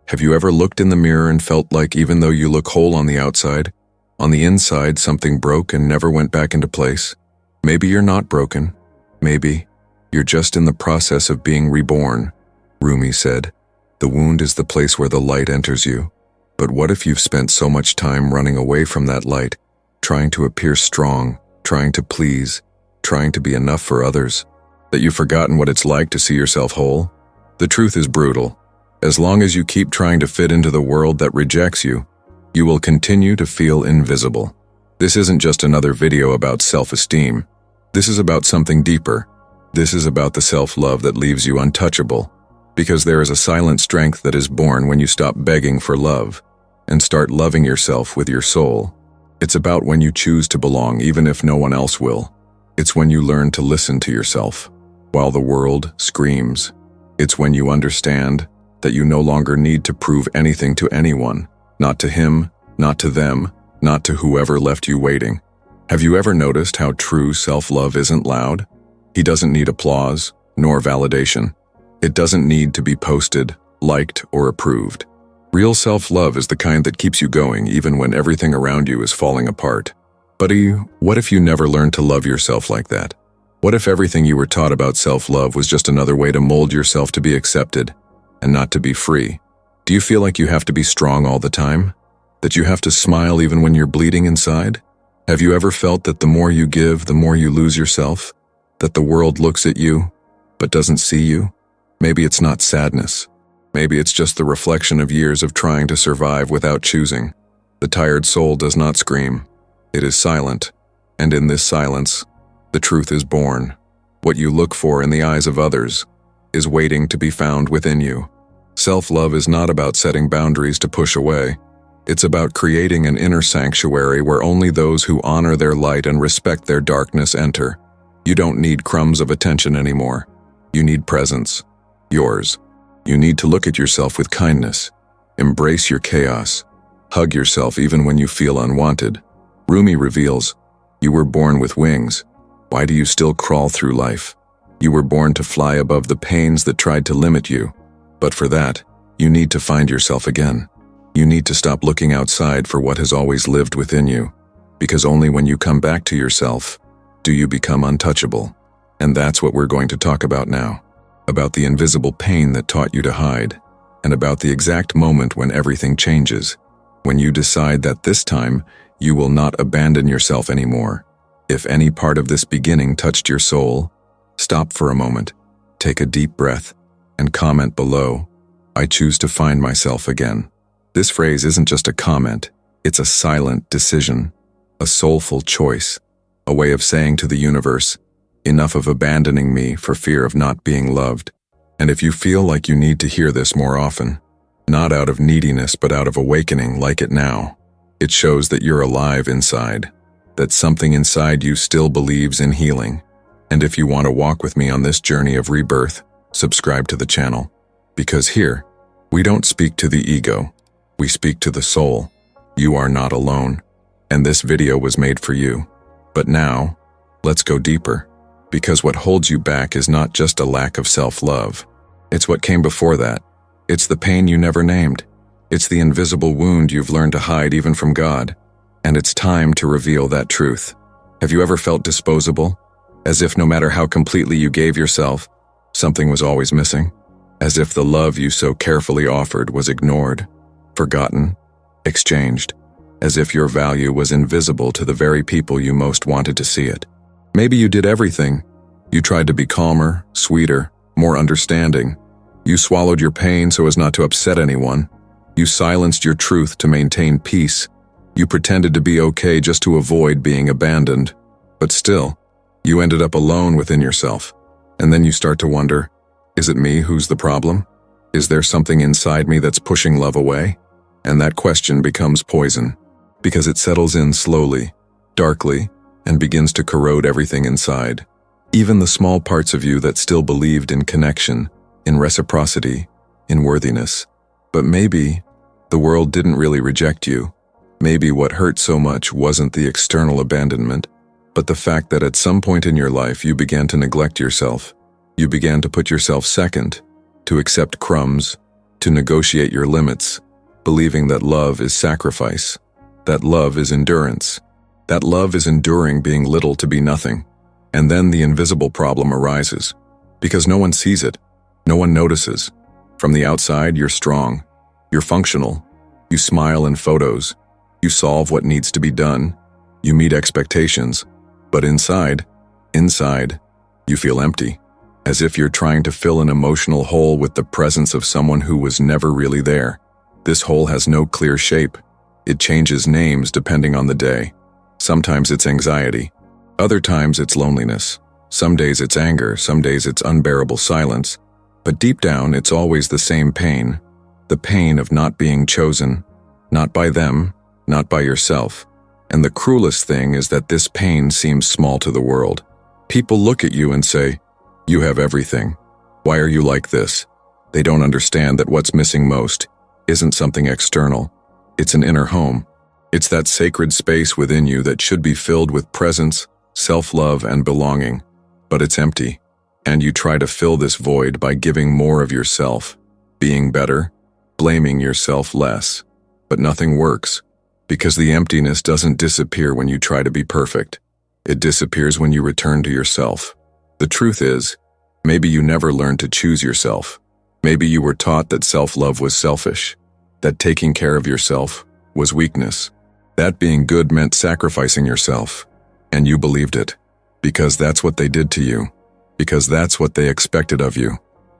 Have you ever looked in the mirror and felt like even though you look whole on the outside, on the inside something broke and never went back into place? Maybe you're not broken. Maybe you're just in the process of being reborn. Rumi said, "The wound is the place where the light enters you." But what if you've spent so much time running away from that light, trying to appear strong, trying to please, trying to be enough for others, that you've forgotten what it's like to see yourself whole? The truth is brutal. As long as you keep trying to fit into the world that rejects you, you will continue to feel invisible. This isn't just another video about self-esteem. This is about something deeper. This is about the self-love that leaves you untouchable, because there is a silent strength that is born when you stop begging for love and start loving yourself with your soul. It's about when you choose to belong even if no one else will. It's when you learn to listen to yourself while the world screams. It's when you understand that you no longer need to prove anything to anyone, not to him, not to them, not to whoever left you waiting. Have you ever noticed how true self-love isn't loud? He doesn't need applause, nor validation. It doesn't need to be posted, liked, or approved. Real self-love is the kind that keeps you going even when everything around you is falling apart. But what if you never learned to love yourself like that? What if everything you were taught about self-love was just another way to mold yourself to be accepted and not to be free? Do you feel like you have to be strong all the time? That you have to smile even when you're bleeding inside? Have you ever felt that the more you give, the more you lose yourself? That the world looks at you, but doesn't see you? Maybe it's not sadness. Maybe it's just the reflection of years of trying to survive without choosing. The tired soul does not scream. It is silent. And in this silence, the truth is born. What you look for in the eyes of others is waiting to be found within you. Self-love is not about setting boundaries to push away. It's about creating an inner sanctuary where only those who honor their light and respect their darkness enter. You don't need crumbs of attention anymore. You need presence. Yours. You need to look at yourself with kindness. Embrace your chaos. Hug yourself even when you feel unwanted. Rumi reveals, "You were born with wings. Why do you still crawl through life? You were born to fly above the pains that tried to limit you. But for that, you need to find yourself again. You need to stop looking outside for what has always lived within you. Because only when you come back to yourself, do you become untouchable." And that's what we're going to talk about now. About the invisible pain that taught you to hide, and about the exact moment when everything changes, when you decide that this time, you will not abandon yourself anymore. If any part of this beginning touched your soul, stop for a moment, take a deep breath, and comment below, "I choose to find myself again." This phrase isn't just a comment, it's a silent decision, a soulful choice, a way of saying to the universe, "Enough of abandoning me for fear of not being loved." And if you feel like you need to hear this more often, not out of neediness but out of awakening, like it now, it shows that you're alive inside, that something inside you still believes in healing. And if you want to walk with me on this journey of rebirth, subscribe to the channel. Because here, we don't speak to the ego, we speak to the soul. You are not alone, and this video was made for you. But now, let's go deeper. Because what holds you back is not just a lack of self-love. It's what came before that. It's the pain you never named. It's the invisible wound you've learned to hide even from God. And it's time to reveal that truth. Have you ever felt disposable? As if no matter how completely you gave yourself, something was always missing? As if the love you so carefully offered was ignored, forgotten, exchanged? As if your value was invisible to the very people you most wanted to see it? Maybe you did everything. You tried to be calmer, sweeter, more understanding. You swallowed your pain so as not to upset anyone. You silenced your truth to maintain peace. You pretended to be okay just to avoid being abandoned. But still, you ended up alone within yourself. And then you start to wonder, is it me who's the problem? Is there something inside me that's pushing love away? And that question becomes poison, because it settles in slowly, darkly, and begins to corrode everything inside. Even the small parts of you that still believed in connection, in reciprocity, in worthiness. But maybe the world didn't really reject you. Maybe what hurt so much wasn't the external abandonment, but the fact that at some point in your life you began to neglect yourself. You began to put yourself second, to accept crumbs, to negotiate your limits, believing that love is sacrifice, that love is endurance, that love is enduring being little to be nothing. And then the invisible problem arises, because no one sees it, no one notices. From the outside, you're strong, you're functional, you smile in photos, you solve what needs to be done, you meet expectations, but inside, you feel empty, as if you're trying to fill an emotional hole with the presence of someone who was never really there. This hole has no clear shape. It changes names depending on the day. Sometimes it's anxiety. Other times it's loneliness. Some days it's anger, some days it's unbearable silence. But deep down, it's always the same pain. The pain of not being chosen. Not by them, not by yourself. And the cruelest thing is that this pain seems small to the world. People look at you and say, "You have everything. Why are you like this?" They don't understand that what's missing most isn't something external. It's an inner home. It's that sacred space within you that should be filled with presence, self-love, and belonging. But it's empty. And you try to fill this void by giving more of yourself, being better, blaming yourself less. But nothing works, because the emptiness doesn't disappear when you try to be perfect. It disappears when you return to yourself. The truth is, maybe you never learned to choose yourself. Maybe you were taught that self-love was selfish, that taking care of yourself was weakness, that being good meant sacrificing yourself. And you believed it, because that's what they did to you, because that's what they expected of you.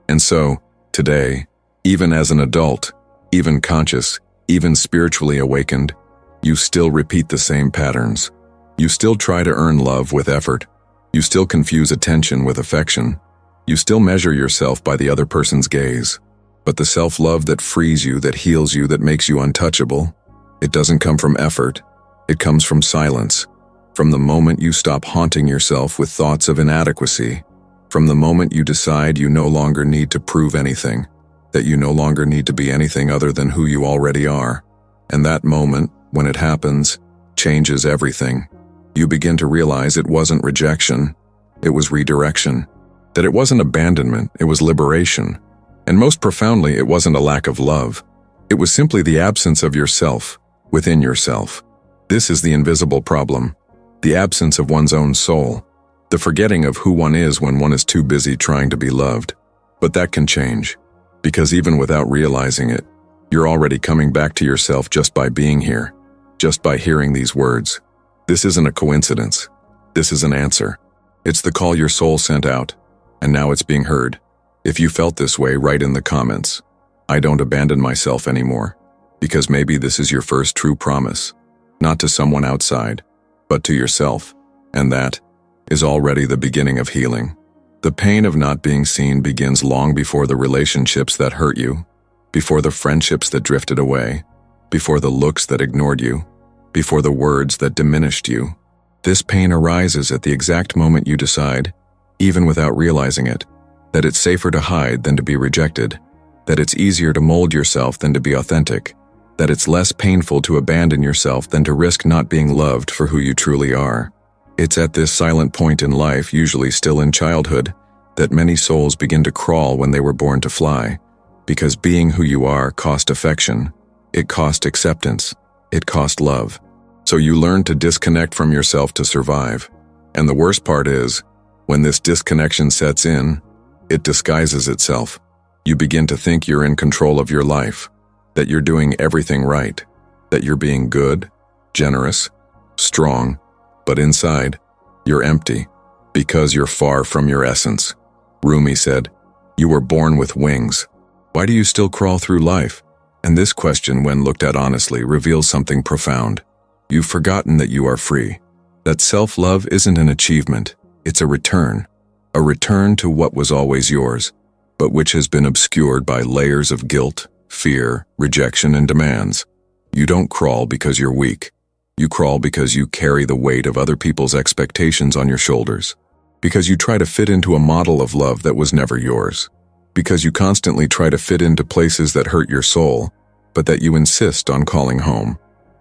And so, today, even as an adult, even conscious, even spiritually awakened, you still repeat the same patterns. You still try to earn love with effort. You still confuse attention with affection. You still measure yourself by the other person's gaze. But the self-love that frees you, that heals you, that makes you untouchable, it doesn't come from effort. It comes from silence. From the moment you stop haunting yourself with thoughts of inadequacy. From the moment you decide you no longer need to prove anything, that you no longer need to be anything other than who you already are. And that moment, when it happens, changes everything. You begin to realize it wasn't rejection, it was redirection. That it wasn't abandonment, it was liberation. And most profoundly, it wasn't a lack of love. It was simply the absence of yourself, within yourself. This is the invisible problem. The absence of one's own soul. The forgetting of who one is when one is too busy trying to be loved. But that can change. Because even without realizing it, you're already coming back to yourself just by being here. Just by hearing these words. This isn't a coincidence. This is an answer. It's the call your soul sent out. And now it's being heard. If you felt this way, write in the comments. I don't abandon myself anymore. Because maybe this is your first true promise. Not to someone outside, but to yourself. And that is already the beginning of healing. The pain of not being seen begins long before the relationships that hurt you, before the friendships that drifted away, before the looks that ignored you, before the words that diminished you. This pain arises at the exact moment you decide, even without realizing it, that it's safer to hide than to be rejected, that it's easier to mold yourself than to be authentic, that it's less painful to abandon yourself than to risk not being loved for who you truly are. It's at this silent point in life, usually still in childhood, that many souls begin to crawl when they were born to fly, because being who you are cost affection, it cost acceptance, it cost love. So you learn to disconnect from yourself to survive. And the worst part is, when this disconnection sets in, it disguises itself. You begin to think you're in control of your life, that you're doing everything right, that you're being good, generous, strong, but inside, you're empty, because you're far from your essence. Rumi said, "You were born with wings. Why do you still crawl through life?" And this question, when looked at honestly, reveals something profound. You've forgotten that you are free, that self-love isn't an achievement, it's a return to what was always yours, but which has been obscured by layers of guilt, fear, rejection, and demands. You don't crawl because you're weak. You crawl because you carry the weight of other people's expectations on your shoulders. Because you try to fit into a model of love that was never yours. Because you constantly try to fit into places that hurt your soul, but that you insist on calling home.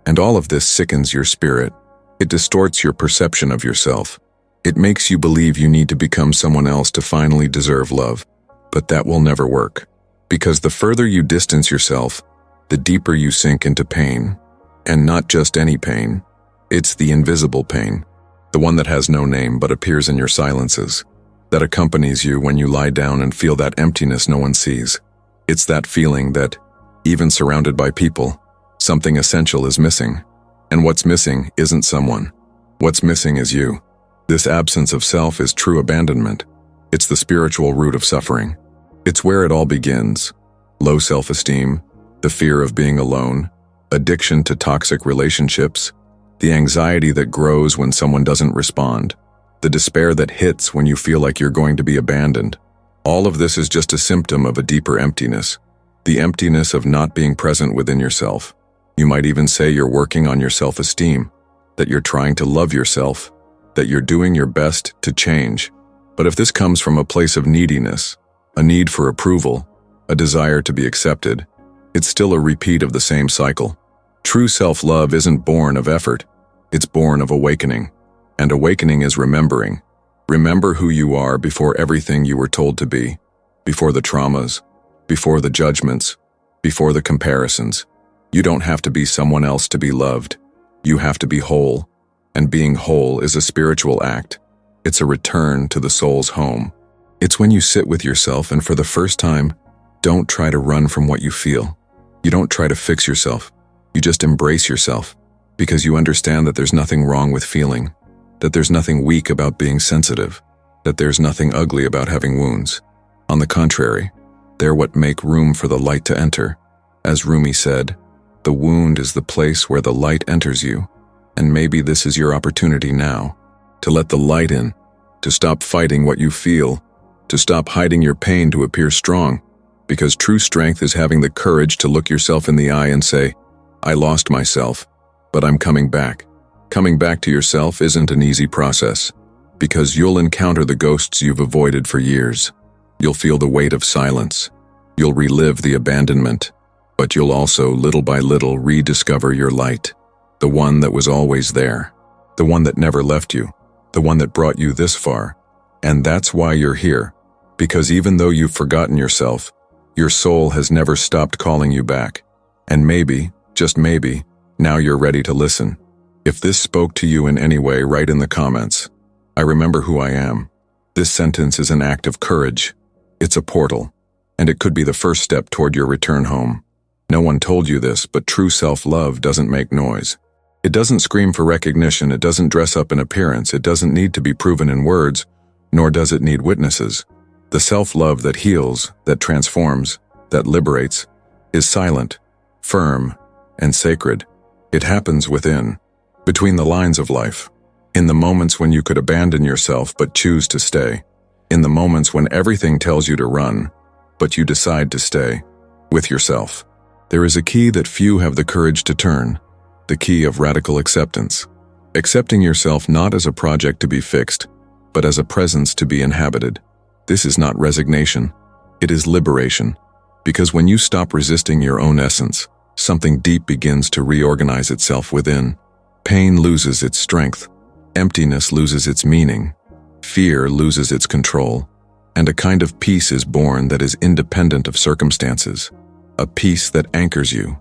And all of this sickens your spirit. It distorts your perception of yourself. It makes you believe you need to become someone else to finally deserve love. But that will never work. Because the further you distance yourself, the deeper you sink into pain. And not just any pain. It's the invisible pain. The one that has no name but appears in your silences. That accompanies you when you lie down and feel that emptiness no one sees. It's that feeling that, even surrounded by people, something essential is missing. And what's missing isn't someone. What's missing is you. This absence of self is true abandonment. It's the spiritual root of suffering. It's where it all begins. Low self-esteem, the fear of being alone, addiction to toxic relationships, the anxiety that grows when someone doesn't respond, the despair that hits when you feel like you're going to be abandoned. All of this is just a symptom of a deeper emptiness. The emptiness of not being present within yourself. You might even say you're working on your self-esteem, that you're trying to love yourself, that you're doing your best to change. But if this comes from a place of neediness, a need for approval, a desire to be accepted, it's still a repeat of the same cycle. True self-love isn't born of effort, it's born of awakening. And awakening is remembering. Remember who you are before everything you were told to be, before the traumas, before the judgments, before the comparisons. You don't have to be someone else to be loved. You have to be whole. And being whole is a spiritual act. It's a return to the soul's home. It's when you sit with yourself and for the first time, don't try to run from what you feel. You don't try to fix yourself. You just embrace yourself, because you understand that there's nothing wrong with feeling, that there's nothing weak about being sensitive, that there's nothing ugly about having wounds. On the contrary, they're what make room for the light to enter. As Rumi said, the wound is the place where the light enters you, and maybe this is your opportunity now, to let the light in, to stop fighting what you feel, to stop hiding your pain to appear strong, because true strength is having the courage to look yourself in the eye and say, I lost myself, but I'm coming back. Coming back to yourself isn't an easy process, because you'll encounter the ghosts you've avoided for years. You'll feel the weight of silence. You'll relive the abandonment, but you'll also, little by little, rediscover your light, the one that was always there, the one that never left you, the one that brought you this far. And that's why you're here, because even though you've forgotten yourself, your soul has never stopped calling you back. And maybe, just maybe, now you're ready to listen. If this spoke to you in any way, write in the comments. I remember who I am. This sentence is an act of courage. It's a portal, and it could be the first step toward your return home. No one told you this, but true self-love doesn't make noise. It doesn't scream for recognition, it doesn't dress up in appearance, it doesn't need to be proven in words, nor does it need witnesses. The self-love that heals, that transforms, that liberates, is silent, firm, and sacred. It happens within, between the lines of life, in the moments when you could abandon yourself but choose to stay, in the moments when everything tells you to run, but you decide to stay, with yourself. There is a key that few have the courage to turn, the key of radical acceptance. Accepting yourself not as a project to be fixed, but as a presence to be inhabited. This is not resignation, it is liberation. Because when you stop resisting your own essence, something deep begins to reorganize itself within. Pain loses its strength, emptiness loses its meaning, fear loses its control, and a kind of peace is born that is independent of circumstances. A peace that anchors you,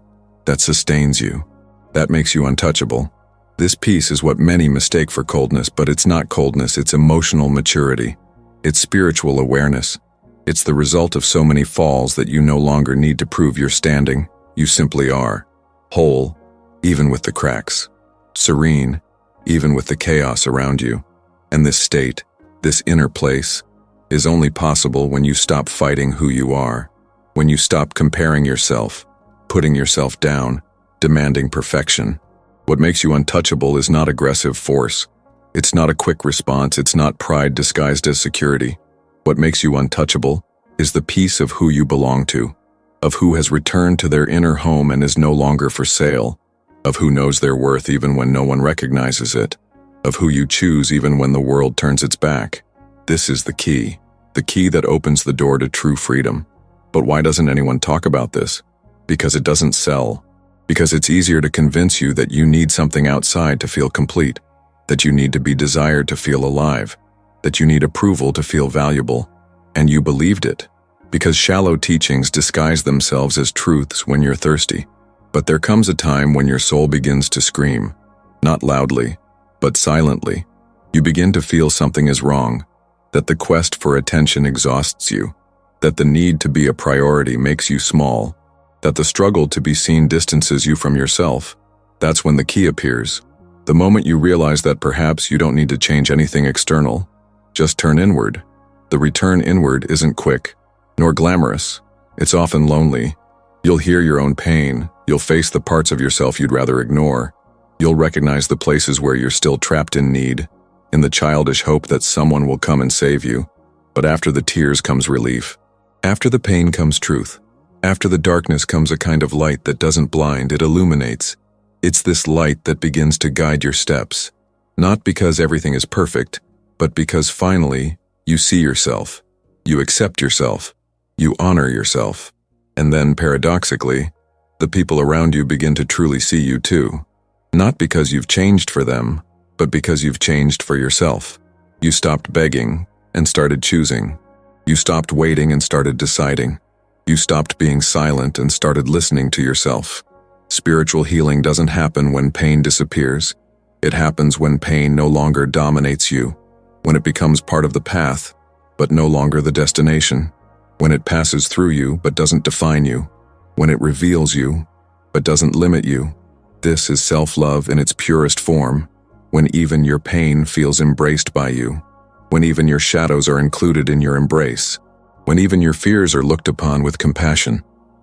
that sustains you, that makes you untouchable. This peace is what many mistake for coldness, but it's not coldness, it's emotional maturity. It's spiritual awareness. It's the result of so many falls that you no longer need to prove you're standing. You simply are. Whole, even with the cracks. Serene, even with the chaos around you. And this state, this inner place, is only possible when you stop fighting who you are. When you stop comparing yourself, putting yourself down, demanding perfection. What makes you untouchable is not aggressive force. It's not a quick response, it's not pride disguised as security. What makes you untouchable is the peace of who you belong to, of who has returned to their inner home and is no longer for sale, of who knows their worth even when no one recognizes it, of who you choose even when the world turns its back. This is the key that opens the door to true freedom. But why doesn't anyone talk about this? Because it doesn't sell. Because it's easier to convince you that you need something outside to feel complete, that you need to be desired to feel alive, that you need approval to feel valuable. And you believed it. Because shallow teachings disguise themselves as truths when you're thirsty. But there comes a time when your soul begins to scream, not loudly, but silently. You begin to feel something is wrong, that the quest for attention exhausts you, that the need to be a priority makes you small, that the struggle to be seen distances you from yourself. That's when the key appears. The moment you realize that perhaps you don't need to change anything external, just turn inward. The return inward isn't quick, nor glamorous. It's often lonely. You'll hear your own pain. You'll face the parts of yourself you'd rather ignore. You'll recognize the places where you're still trapped in need, in the childish hope that someone will come and save you. But after the tears comes relief. After the pain comes truth. After the darkness comes a kind of light that doesn't blind, it illuminates. It's this light that begins to guide your steps. Not because everything is perfect, but because finally, you see yourself. You accept yourself. You honor yourself. And then, paradoxically, the people around you begin to truly see you too. Not because you've changed for them, but because you've changed for yourself. You stopped begging and started choosing. You stopped waiting and started deciding. You stopped being silent and started listening to yourself. Spiritual healing doesn't happen when pain disappears. It happens when pain no longer dominates you, when it becomes part of the path, but no longer the destination, when it passes through you but doesn't define you, when it reveals you but doesn't limit you. This is self-love in its purest form, when even your pain feels embraced by you, when even your shadows are included in your embrace, when even your fears are looked upon with compassion.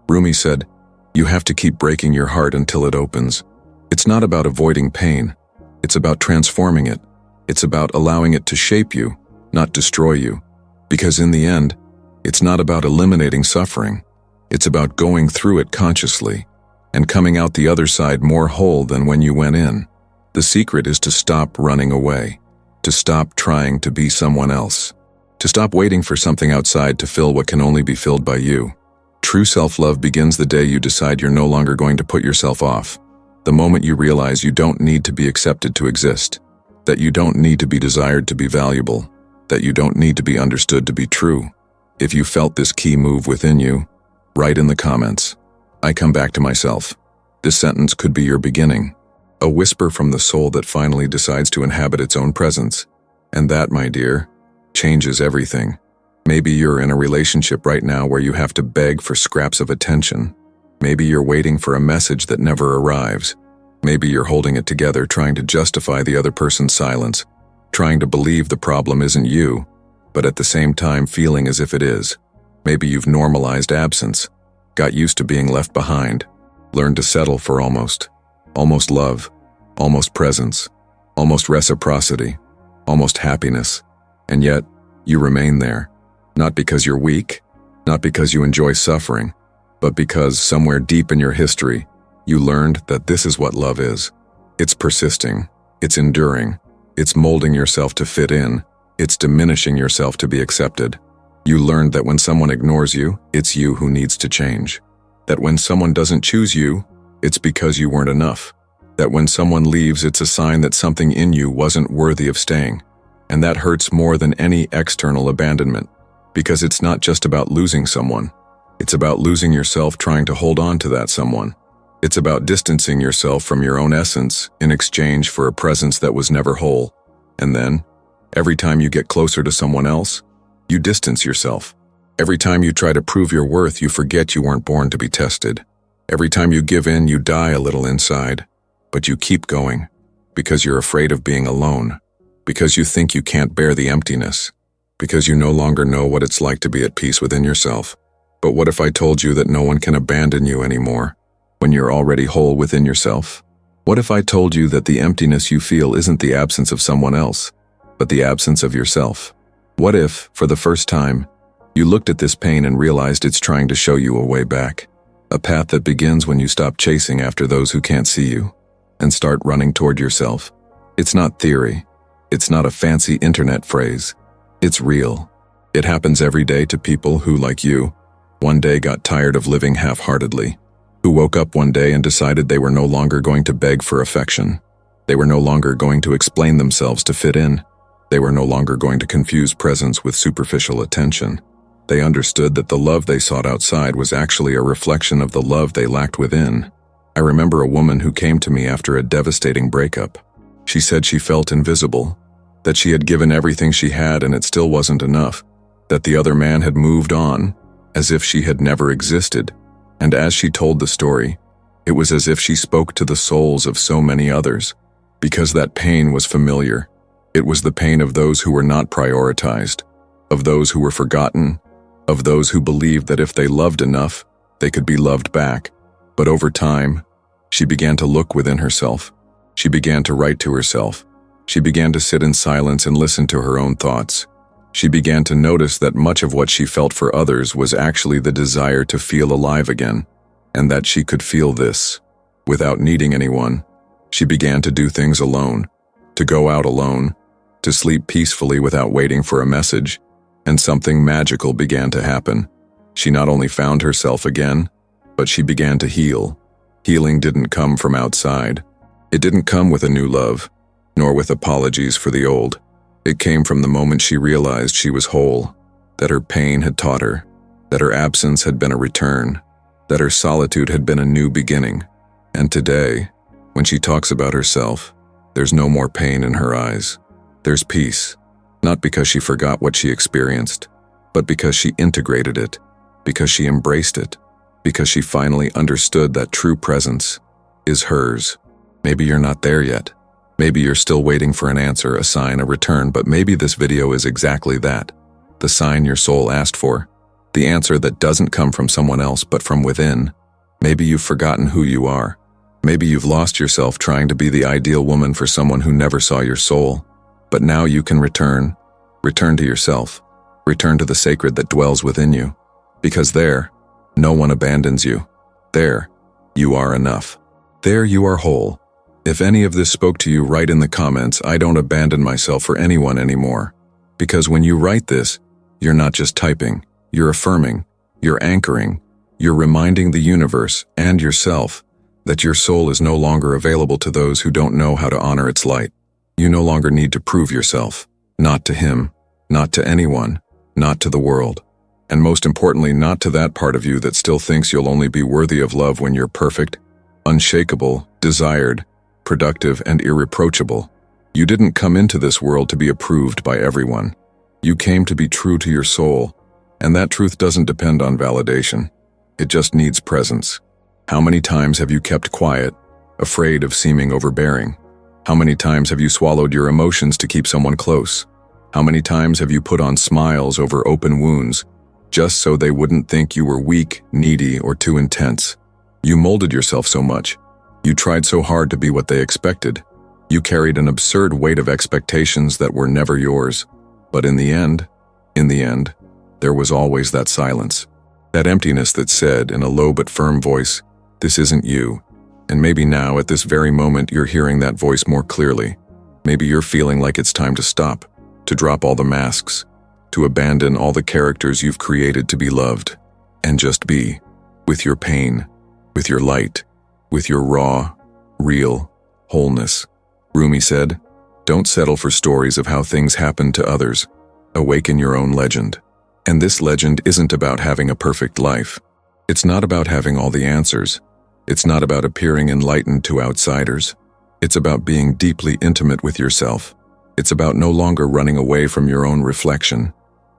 Rumi said, "You have to keep breaking your heart until it opens." It's not about avoiding pain. It's about transforming it. It's about allowing it to shape you, not destroy you. Because in the end, it's not about eliminating suffering. It's about going through it consciously and coming out the other side more whole than when you went in. The secret is to stop running away, to stop trying to be someone else, to stop waiting for something outside to fill what can only be filled by you. True self-love begins the day you decide you're no longer going to put yourself off. The moment you realize you don't need to be accepted to exist, that you don't need to be desired to be valuable, that you don't need to be understood to be true. If you felt this key move within you, write in the comments, "I come back to myself." This sentence could be your beginning, a whisper from the soul that finally decides to inhabit its own presence. And that, my dear, changes everything. Maybe you're in a relationship right now where you have to beg for scraps of attention. Maybe you're waiting for a message that never arrives. Maybe you're holding it together, trying to justify the other person's silence, trying to believe the problem isn't you, but at the same time feeling as if it is. Maybe you've normalized absence, got used to being left behind, learned to settle for almost love, almost presence, almost reciprocity, almost happiness, and yet you remain there. Not because you're weak, not because you enjoy suffering, but because somewhere deep in your history, you learned that this is what love is. It's persisting, it's enduring, it's molding yourself to fit in, it's diminishing yourself to be accepted. You learned that when someone ignores you, it's you who needs to change. That when someone doesn't choose you, it's because you weren't enough. That when someone leaves, it's a sign that something in you wasn't worthy of staying. And that hurts more than any external abandonment. Because it's not just about losing someone. It's about losing yourself trying to hold on to that someone. It's about distancing yourself from your own essence in exchange for a presence that was never whole. And then, every time you get closer to someone else, you distance yourself. Every time you try to prove your worth, you forget you weren't born to be tested. Every time you give in, you die a little inside. But you keep going, because you're afraid of being alone, because you think you can't bear the emptiness, because you no longer know what it's like to be at peace within yourself. But what if I told you that no one can abandon you anymore, when you're already whole within yourself? What if I told you that the emptiness you feel isn't the absence of someone else, but the absence of yourself? What if, for the first time, you looked at this pain and realized it's trying to show you a way back, a path that begins when you stop chasing after those who can't see you, and start running toward yourself? It's not theory. It's not a fancy internet phrase. It's real. It happens every day to people who, like you, one day got tired of living half-heartedly, who woke up one day and decided they were no longer going to beg for affection. They were no longer going to explain themselves to fit in. They were no longer going to confuse presence with superficial attention. They understood that the love they sought outside was actually a reflection of the love they lacked within. I remember a woman who came to me after a devastating breakup. She said she felt invisible, that she had given everything she had and it still wasn't enough, that the other man had moved on, as if she had never existed. And as she told the story, it was as if she spoke to the souls of so many others, because that pain was familiar. It was the pain of those who were not prioritized, of those who were forgotten, of those who believed that if they loved enough, they could be loved back. But over time, she began to look within herself. She began to write to herself. She began to sit in silence and listen to her own thoughts. She began to notice that much of what she felt for others was actually the desire to feel alive again, and that she could feel this without needing anyone. She began to do things alone, to go out alone, to sleep peacefully without waiting for a message, and something magical began to happen. She not only found herself again, but she began to heal. Healing didn't come from outside. It didn't come with a new love, nor with apologies for the old. It came from the moment she realized she was whole, that her pain had taught her, that her absence had been a return, that her solitude had been a new beginning. And today, when she talks about herself, there's no more pain in her eyes. There's peace, not because she forgot what she experienced, but because she integrated it, because she embraced it, because she finally understood that true presence is hers. Maybe you're not there yet. Maybe you're still waiting for an answer, a sign, a return, but maybe this video is exactly that. The sign your soul asked for. The answer that doesn't come from someone else but from within. Maybe you've forgotten who you are. Maybe you've lost yourself trying to be the ideal woman for someone who never saw your soul. But now you can return. Return to yourself. Return to the sacred that dwells within you. Because there, no one abandons you. There, you are enough. There you are whole. If any of this spoke to you, write in the comments, I don't abandon myself for anyone anymore. Because when you write this, you're not just typing, you're affirming, you're anchoring, you're reminding the universe and yourself that your soul is no longer available to those who don't know how to honor its light. You no longer need to prove yourself, not to him, not to anyone, not to the world, and most importantly, not to that part of you that still thinks you'll only be worthy of love when you're perfect, unshakable, desired, productive, and irreproachable. You didn't come into this world to be approved by everyone. You came to be true to your soul, and that truth doesn't depend on validation. It just needs presence. How many times have you kept quiet, afraid of seeming overbearing? How many times have you swallowed your emotions to keep someone close? How many times have you put on smiles over open wounds, just so they wouldn't think you were weak, needy, or too intense? You molded yourself so much. You tried so hard to be what they expected. You carried an absurd weight of expectations that were never yours. But in the end, there was always that silence. That emptiness that said in a low but firm voice, this isn't you. And maybe now, at this very moment, you're hearing that voice more clearly. Maybe you're feeling like it's time to stop, to drop all the masks, to abandon all the characters you've created to be loved, and just be, with your pain, with your light, with your raw, real wholeness. Rumi said, don't settle for stories of how things happen to others. Awaken your own legend. And this legend isn't about having a perfect life. It's not about having all the answers. It's not about appearing enlightened to outsiders. It's about being deeply intimate with yourself. It's about no longer running away from your own reflection.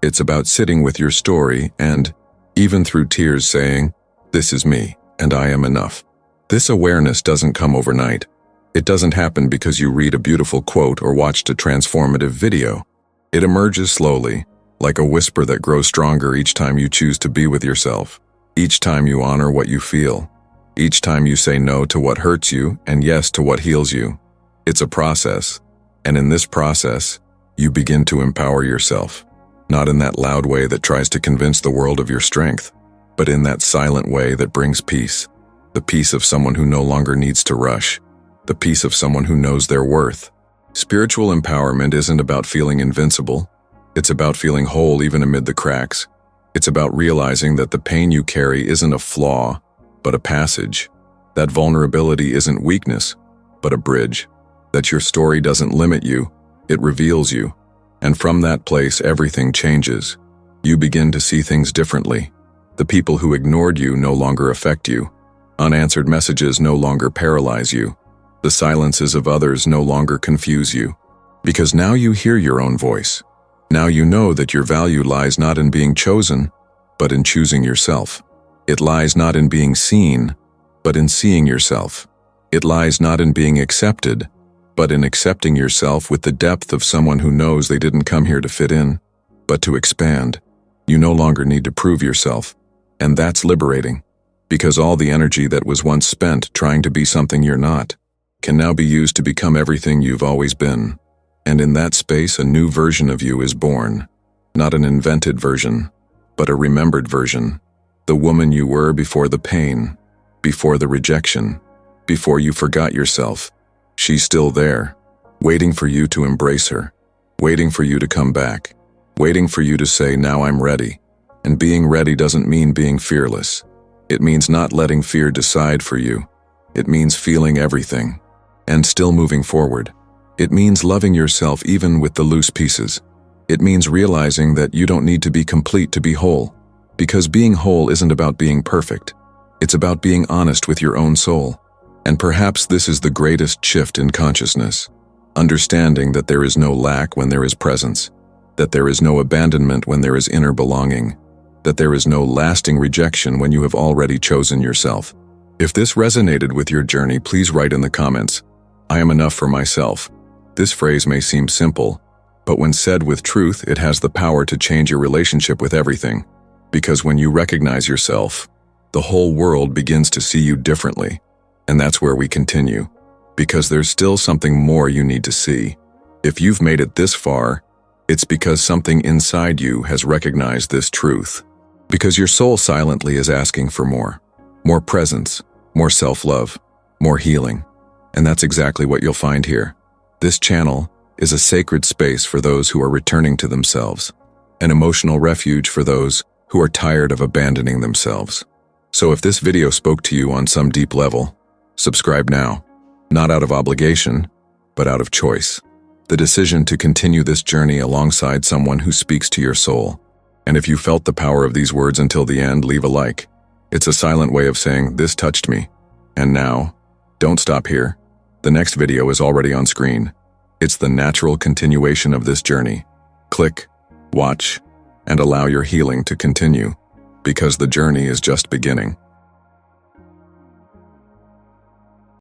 It's about sitting with your story and, even through tears, saying, this is me, and I am enough. This awareness doesn't come overnight. It doesn't happen because you read a beautiful quote or watched a transformative video. It emerges slowly, like a whisper that grows stronger each time you choose to be with yourself, each time you honor what you feel, each time you say no to what hurts you and yes to what heals you. It's a process, and in this process, you begin to empower yourself, not in that loud way that tries to convince the world of your strength, but in that silent way that brings peace. The peace of someone who no longer needs to rush. The peace of someone who knows their worth. Spiritual empowerment isn't about feeling invincible. It's about feeling whole even amid the cracks. It's about realizing that the pain you carry isn't a flaw, but a passage. That vulnerability isn't weakness, but a bridge. That your story doesn't limit you, it reveals you. And from that place, everything changes. You begin to see things differently. The people who ignored you no longer affect you. Unanswered messages no longer paralyze you. The silences of others no longer confuse you. Because now you hear your own voice. Now you know that your value lies not in being chosen, but in choosing yourself. It lies not in being seen, but in seeing yourself. It lies not in being accepted, but in accepting yourself with the depth of someone who knows they didn't come here to fit in, but to expand. You no longer need to prove yourself, and that's liberating, because all the energy that was once spent trying to be something you're not can now be used to become everything you've always been. And in that space, a new version of you is born. Not an invented version, but a remembered version. The woman you were before the pain, before the rejection, before you forgot yourself. She's still there, waiting for you to embrace her, waiting for you to come back, waiting for you to say, now I'm ready. And being ready doesn't mean being fearless. It means not letting fear decide for you. It means feeling everything and still moving forward. It means loving yourself even with the loose pieces. It means realizing that you don't need to be complete to be whole, because being whole isn't about being perfect. It's about being honest with your own soul. And perhaps this is the greatest shift in consciousness. Understanding that there is no lack when there is presence, that there is no abandonment when there is inner belonging, that there is no lasting rejection when you have already chosen yourself. If this resonated with your journey, please write in the comments, "I am enough for myself." This phrase may seem simple, but when said with truth, it has the power to change your relationship with everything. Because when you recognize yourself, the whole world begins to see you differently. And that's where we continue, because there's still something more you need to see. If you've made it this far, it's because something inside you has recognized this truth. Because your soul silently is asking for more. More presence, more self-love, more healing. And that's exactly what you'll find here. This channel is a sacred space for those who are returning to themselves, an emotional refuge for those who are tired of abandoning themselves. So if this video spoke to you on some deep level, subscribe now, not out of obligation, but out of choice. The decision to continue this journey alongside someone who speaks to your soul. And if you felt the power of these words until the end, leave a like. It's a silent way of saying, this touched me. And now, don't stop here. The next video is already on screen. It's the natural continuation of this journey. Click, watch, and allow your healing to continue, because the journey is just beginning.